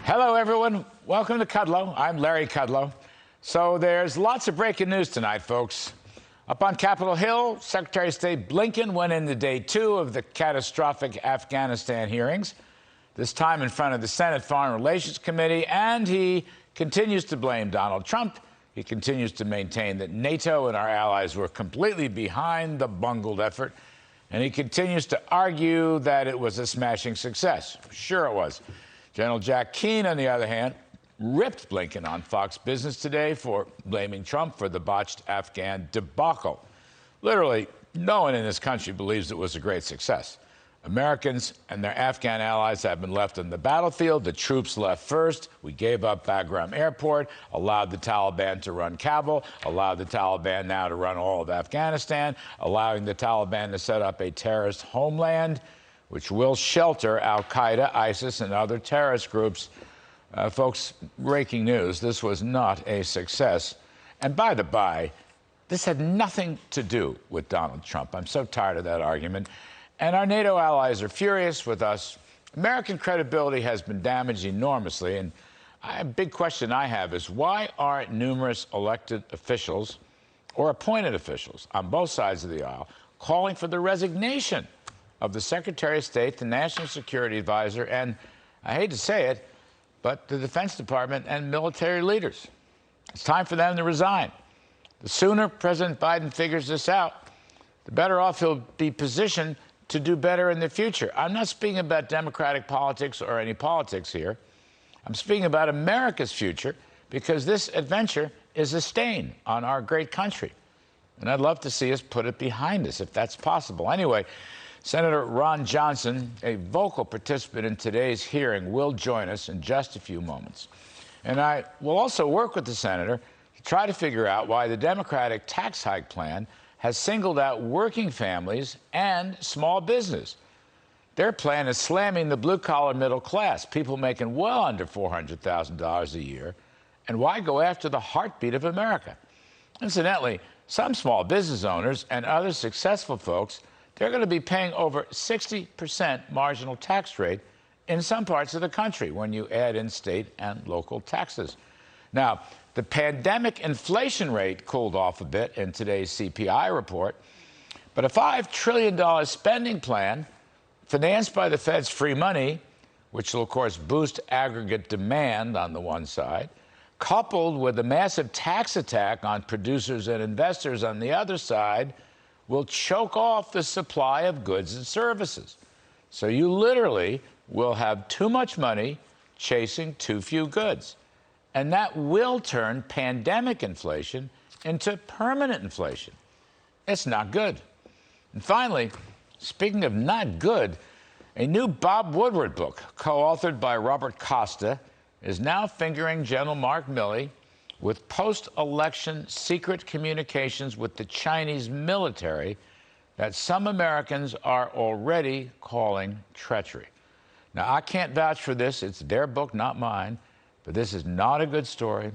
Hello, everyone. Welcome to Kudlow. I'm Larry Kudlow. So there's lots of breaking news tonight, folks. Up on Capitol Hill, Secretary of State Blinken went into day 2 of the catastrophic Afghanistan hearings, this time in front of the Senate Foreign Relations Committee, and he continues to blame Donald Trump. He continues to maintain that NATO and our allies were completely behind the bungled effort, and he continues to argue that it was a smashing success. Sure it was. General Jack Keane, on the other hand, ripped Blinken on Fox Business today for blaming Trump for the botched Afghan debacle. Literally, no one in this country believes it was a great success. Americans and their Afghan allies have been left on the battlefield. The troops left first. We gave up Bagram Airport, allowed the Taliban to run Kabul, allowed the Taliban now to run all of Afghanistan, allowing the Taliban to set up a terrorist homeland, which will shelter al-Qaeda, ISIS, and other terrorist groups. Folks, breaking news, this was not a success. And by the by, this had nothing to do with Donald Trump. I'm so tired of that argument. And our NATO allies are furious with us. American credibility has been damaged enormously. And a big question I have is, why aren't numerous elected officials or appointed officials on both sides of the aisle calling for the resignation of the Secretary of State, the National Security Advisor, and, I hate to say it, but the Defense Department and military leaders? It's time for them to resign. The sooner President Biden figures this out, the better off he'll be positioned to do better in the future. I'm not speaking about Democratic politics or any politics here. I'm speaking about America's future, because this adventure is a stain on our great country. And I'd love to see us put it behind us, if that's possible. Anyway, Senator Ron Johnson, a vocal participant in today's hearing, will join us in just a few moments. And I will also work with the senator to try to figure out why the Democratic tax hike plan has singled out working families and small business. Their plan is slamming the blue-collar middle class, people making well under $400,000 a year. And why go after the heartbeat of America? Incidentally, some small business owners and other successful folks, they're going to be paying over 60% marginal tax rate in some parts of the country when you add in state and local taxes. Now, the pandemic inflation rate cooled off a bit in today's CPI report, but a $5 trillion spending plan financed by the Fed's free money, which will, of course, boost aggregate demand on the one side, coupled with a massive tax attack on producers and investors on the other side, will choke off the supply of goods and services. So you literally will have too much money chasing too few goods. And that will turn pandemic inflation into permanent inflation. It's not good. And finally, speaking of not good, a new Bob Woodward book, co-authored by Robert Costa, is now fingering General Mark Milley with post-election secret communications with the Chinese military that some Americans are already calling treachery. Now, I can't vouch for this. It's their book, not mine. But this is not a good story.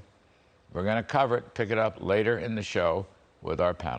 We're going to cover it, pick it up later in the show with our panel.